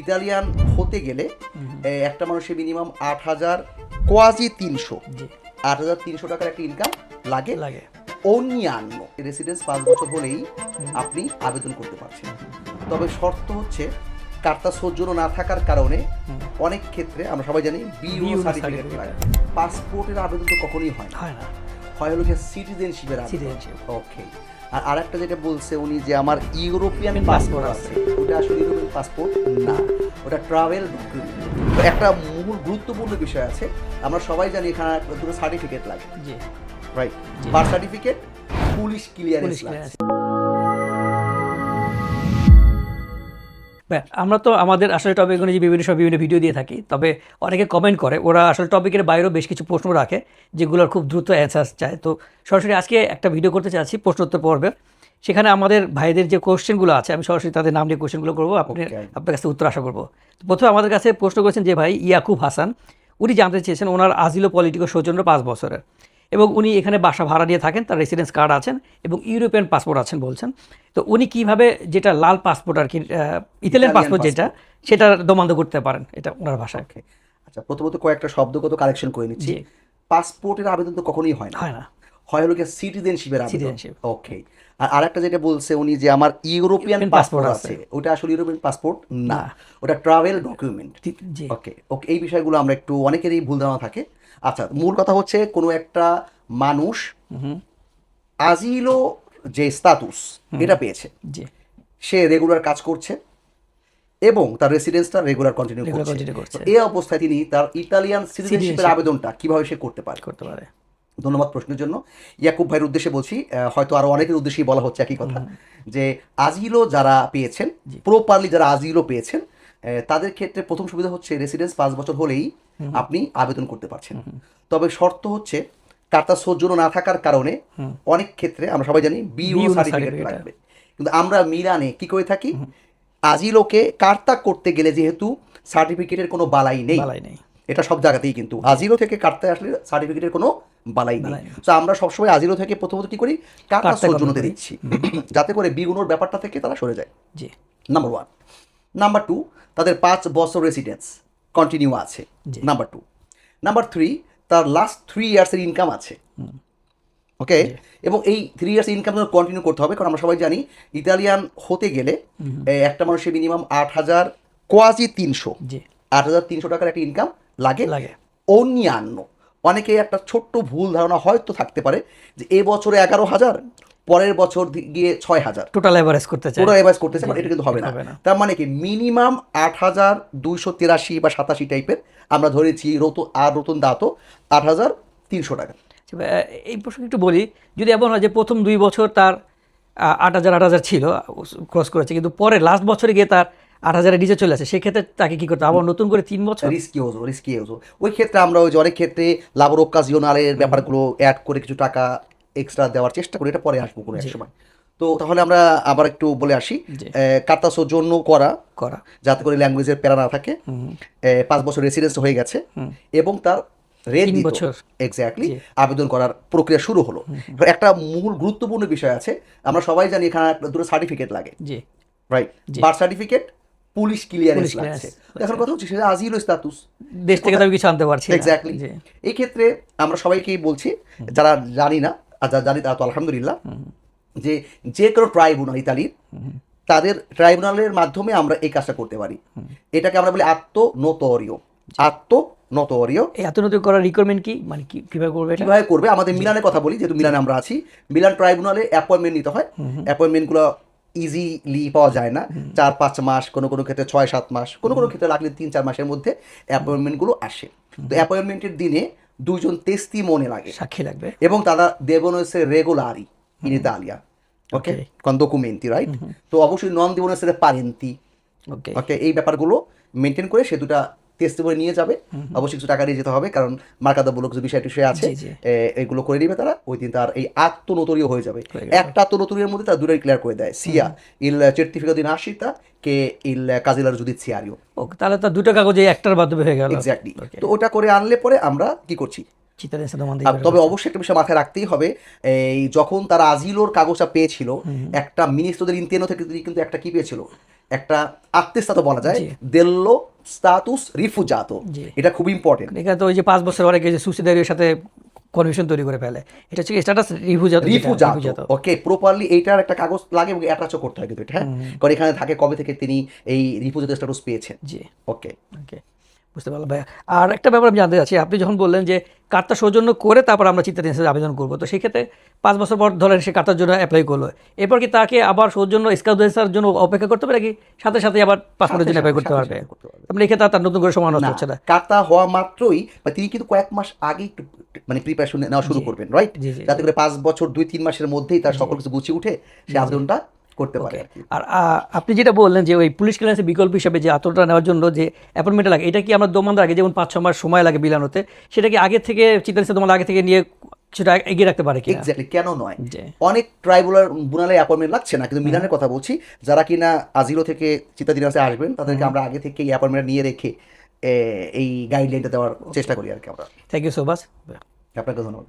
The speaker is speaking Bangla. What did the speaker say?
ইতালিয়ান হতে গেলে একটা মানুষের মিনিমাম 8,000 কোয়াজি 300 8,300 টাকার একটা ইনকাম লাগে। অন্যান্য রেসিডেন্স 5 বছর হলেই আপনি আবেদন করতে পারছেন। তবে শর্ত হচ্ছে কার্তা সৌজন্য না থাকার কারণে অনেক ক্ষেত্রে আমরা সবাই জানি বিইউ সার্টিফিকেট লাগে। পাসপোর্টের আবেদন তো কখনোই হয় না, হয় হলো যে সিটিজেনশিপের আবেদন। ওকে, আর আরেকটা যেটা বলছে উনি যে আমার ইউরোপিয়ান পাসপোর্ট আছে, ওটা আসলে ইউরোপিয়ান পাসপোর্ট না, ওটা ট্রাভেল ডকুমেন্ট। তো একটা মূল গুরুত্বপূর্ণ বিষয় আছে, আমরা সবাই জানি এখানে দুটো সার্টিফিকেট লাগে, right? Birth certificate, police clearance লাগে। আমরা তো আমাদের আসলে টপিক অনুযায়ী বিভিন্ন ভিডিও দিয়ে থাকি, তবে অনেকে কমেন্ট করে, ওরা আসলে টপিকের বাইরেও বেশ কিছু প্রশ্ন রাখে যেগুলোর খুব দ্রুত অ্যান্সার চায়। তো সরাসরি আজকে একটা ভিডিও করতে চাচ্ছি প্রশ্নোত্তর পর্বে। সেখানে আমাদের ভাইদের যে কোশ্চেনগুলো আছে আমি সরাসরি তাদের নাম নিয়ে কোশ্চেনগুলো করবো, আপনার কাছে উত্তর আশা করবো। প্রথমে আমাদের কাছে প্রশ্ন করেছেন যে ভাই ইয়াকুব হাসান, উনি জানতে চেয়েছেন ওনার আজিলো পলিটিকো সৌজন্য 5 বছরের, এবং উনি এখানে বাসা ভাড়া দিয়ে থাকেন, তার রেসিডেন্স কার্ড আছেন এবং ইউরোপিয়ান পাসপোর্ট আছেন বলছেন। তো উনি কিভাবে যেটা লাল পাসপোর্ট আর কি ইতালিয়ান পাসপোর্ট যেটা, সেটা দোমান্দ করতে পারেন, এটা ওনার ভাষায়। আচ্ছা, প্রথমত কয়েকটা শব্দগত কারেকশন করে নিচ্ছি। পাসপোর্টের আবেদন তো কখনোই হয় না, হয় হলো কি সিটিজেনশিপের আবেদন। ওকে, আর আরেকটা যেটা বলছে উনি যে আমার ইউরোপিয়ান পাসপোর্ট আছে, ওটা আসলে ইউরোপিয়ান পাসপোর্ট না, ওটা ট্রাভেল ডকুমেন্ট। ওকে ওকে, এই বিষয়গুলো আমরা একটু অনেকেরই ভুল ধারণা থাকে। আচ্ছা, মূল কথা হচ্ছে কোনো একটা মানুষ আজিলো যে স্ট্যাটাস এটা পেয়েছে, সে রেগুলার কাজ করছে এবং তার রেসিডেন্সটা রেগুলার কন্টিনিউ করছে। এই অবস্থায় তিনি তার ইতালিয়ান সিটিজেনশিপের আবেদনটা কিভাবে সে করতে পারে? ধন্যবাদ প্রশ্নের জন্য। ইয়াকুব ভাইয়ের উদ্দেশ্যে বলছি, হয়তো আরো অনেকের উদ্দেশ্যেই বলা হচ্ছে একই কথা, যে আজিলো যারা পেয়েছেন, প্রপারলি যারা আজিলো পেয়েছেন, তাদের ক্ষেত্রে প্রথম সুবিধা হচ্ছে রেসিডেন্স 5 বছর হলেই আপনি আবেদন করতে পারছেন। তবে শর্ত হচ্ছে কার্তা সৌজন্য না থাকার কারণে অনেক ক্ষেত্রে আমরা সবাই জানি বিইউ সার্টিফিকেট লাগবে। কিন্তু আমরা মিলানে কি করে থাকি, আজিলোকে কার্তা করতে গেলে যেহেতু সার্টিফিকেটের কোনো বালাই নেই, এটা সব জায়গাতেই, কিন্তু আজিলো থেকে কার্তায় আসলে সার্টিফিকেটের কোনো বালাই নেই। তো আমরা সবসময় আজিলো থেকে প্রথমত কি করি, কার্তা সৌজন্যতে দিচ্ছি, যাতে করে বিগুনোর ব্যাপারটা থেকে তারা সরে যায়। নাম্বার 1। নাম্বার 2, তাদের 5 বছর রেসিডেন্স কন্টিনিউ আছে। নাম্বার 2। নাম্বার 3, তার লাস্ট 3 ইয়ার্সের ইনকাম আছে। ওকে, এবং এই 3 ইয়ার্স ইনকাম কন্টিনিউ করতে হবে, কারণ আমরা সবাই জানি ইতালিয়ান হতে গেলে একটা মানুষের মিনিমাম 8,000 কোয়াজি 300 8,300 টাকার একটা ইনকাম লাগে। অন্যান্য অনেকে একটা ছোট্ট ভুল ধারণা হয়তো থাকতে পারে যে এ বছরে 11,000, পরের বছর গিয়ে 6,000 টোটাল এভারেজ করতে চায়, বাট এটা কিন্তু হবে না। তার মানে কি মিনিমাম 8,283 বা 87 টাইপের আমরা ধরেছি। রতন দাতো 8,300 টাকা। এই প্রসঙ্গে একটু বলি, যদি এমন হয় যে প্রথম 2 বছর তার 8,000 ছিল, ক্রস করেছে, কিন্তু পরে লাস্ট বছরে গিয়ে তার 8,000-এর নিচে চলে আসে, সেক্ষেত্রে তাকে কি করতে, আবার নতুন করে 3 বছর রিস্কিওজো। ওই ক্ষেত্রে আমরা ওই যে অনেক ক্ষেত্রে লাবর অক্কাজিওনালের ব্যাপারগুলো অ্যাড করে কিছু টাকা এক্সট্রা দেওয়ার চেষ্টা করি, এটা পরে আসবো কোনো এক সময়। তো তাহলে আমরা আবার একটু বলে আসি, কার্তা সৌজন্য করা যাতে করে ল্যাঙ্গুয়েজের প্যারা না থাকে, 5 বছর রেসিডেন্স হয়ে গেছে এবং তার এক্স্যাক্টলি আবেদন করার প্রক্রিয়া শুরু হলো। একটা মূল গুরুত্বপূর্ণ বিষয় আছে, আমরা সবাই জানি এখানে দুটো সার্টিফিকেট লাগে, right? Birth certificate, police clearance লাগছে। এখন কথা হচ্ছে সেটা আজিলো স্ট্যাটাস, দেশ থেকে আমি কিছু আনতে পারছি। এক্স্যাক্টলি। এই ক্ষেত্রে আমরা সবাইকেই বলছি, যারা জানি না আর যারা জানি তারা তো আলহামদুলিল্লাহ, যে কোনো ট্রাইব্যুনাল ইতালির, তাদের ট্রাইব্যুনালের মাধ্যমে আমরা এই কাজটা করতে পারি। এটাকে আমরা বলি আত্মনোতরিও। এই আত্মনোতরিও করার রিকোয়ারমেন্ট কি, মানে কিভাবে করবে? আমাদের মিলানের কথা বলি, যেহেতু মিলানে আমরা আছি, মিলান ট্রাইব্যুনালে অ্যাপয়েন্টমেন্ট নিতে হয়। অ্যাপয়েন্টমেন্টগুলো ইজিলি পাওয়া যায় না, 4-5 মাস, কোনো ক্ষেত্রে 6-7 মাস, কোনো ক্ষেত্রে লাগলে 3-4 মাসের মধ্যে অ্যাপয়েন্টমেন্টগুলো আসে। তো অ্যাপয়েন্টমেন্টের দিনে 2 জন তেস্তিমনে লাগে, সাক্ষী লাগবে, এবং তারা দেবোনো এসে regularly in Italia, okay, con documenti, right? তো অবশ্যই নন দেবোনো এসে পারেন্তি, ওকে, এই ব্যাপারগুলো মেনটেন করে সে দুটা টেস্টিমনি নিয়ে যাবে। অবশ্যই কিছু টাকা নিয়ে যেতে হবে, কারণ মার্কাদামূলক যে বিষয় আছে এগুলো করে নিবে তারা। ওই দিন তার এই আত্মনোতরিও হয়ে যাবে। একটা আত্মনোতরির মধ্যে তার দুটোই ক্লিয়ার করে দেয়, সিয়া ইল certificato di nascita che il casellario giudiziario। ওকে, তাহলে তার দুটো কাগজে একটার মাধ্যমে হয়ে গেল। এক্স্যাক্টলি। তো ওটা করে আনলে পরে আমরা কি করছি, তবে অবশ্যই একটা বিষয় মাথায় রাখতেই হবে, এই যখন তারা আজিলোর কাগজটা পেয়েছিল, একটা মিনিস্ট্রদের ইন্তেনো থেকে কিন্তু একটা কি পেয়েছিল, একটা আত্মস্থাত বলা যায়, দেল্লো স্টাতুস রিফুজাতো, এটা খুব ইম্পর্টেন্ট। এখানে তো ওই যে 5 বছর অনেকে যে সুইসাইডের সাথে কনভিশন তৈরি করে ফেলে, এটা হচ্ছে স্ট্যাটাস রিফুজাতো। ওকে, প্রপারলি এইটার একটা কাগজ লাগে এবং অ্যাটাচও করতে হয় কিন্তু এটা, হ্যাঁ, কারণ এখানে থাকে কবে থেকে তিনি এই রিফুজাতো স্ট্যাটাস পেয়েছেন। জি, ওকে ওকে, বুঝতে পারলাম ভাইয়া। আর একটা ব্যাপার আমি জানতে চাচ্ছি, আপনি যখন বললেন যে কার্তা সৌজন্য করে তারপর আমরা চিত্তাধীন আবেদন করবো, তো সেক্ষেত্রে 5 বছর পর ধরেন সে কার্তার জন্য অ্যাপ্লাই করলো, এরপর কি তাকে আবার সৌজন্য স্কাউটের জন্য অপেক্ষা করতে হবে নাকি সাথে সাথে আবার পাসপোর্টের জন্য অ্যাপ্লাই করতে পারবে? আপনি এক্ষেত্রে তার নতুন করে সময় নষ্ট হচ্ছে না, কার্তা হওয়া মাত্রই তিনি কিন্তু কয়েক মাস আগে একটু মানে প্রিপারেশন নেওয়া শুরু করবেন, রাইট, যাতে করে 5 বছর 2-3 মাসের মধ্যেই তার সকল কিছু গুছিয়ে উঠে সে আবেদনটা করতে পারে। আর আপনি যেটা বললেন যে ওই পুলিশ ক্লিয়ারেন্সের বিকল্প হিসেবে যে আতরটা নেওয়ার জন্য যে অ্যাপয়েন্টমেন্ট লাগে, এটা কি আমরা দোমানদের আগে যেমন 5-6 মাস সময় লাগে বিলানোতে, সেটা কি আগে থেকে চিত্তাধীন দোমানদের আগে থেকে নিয়ে সেটা এগিয়ে রাখতে পারে কি? এক্স্যাক্টলি, কেন নয়, অনেক ট্রাইব্যুনাল বুনালে অ্যাপয়েন্টমেন্ট লাগছে না, কিন্তু মিলানের কথা বলছি, যারা কিনা আজিলো থেকে চিত্তাধীনে আসবেন তাদেরকে আমরা আগে থেকে এই অ্যাপয়েন্টমেন্ট নিয়ে রেখে এই গাইডলাইনটা দেওয়ার চেষ্টা করি আর কি আমরা। থ্যাংক ইউ সো মাচ, আপনাকে ধন্যবাদ।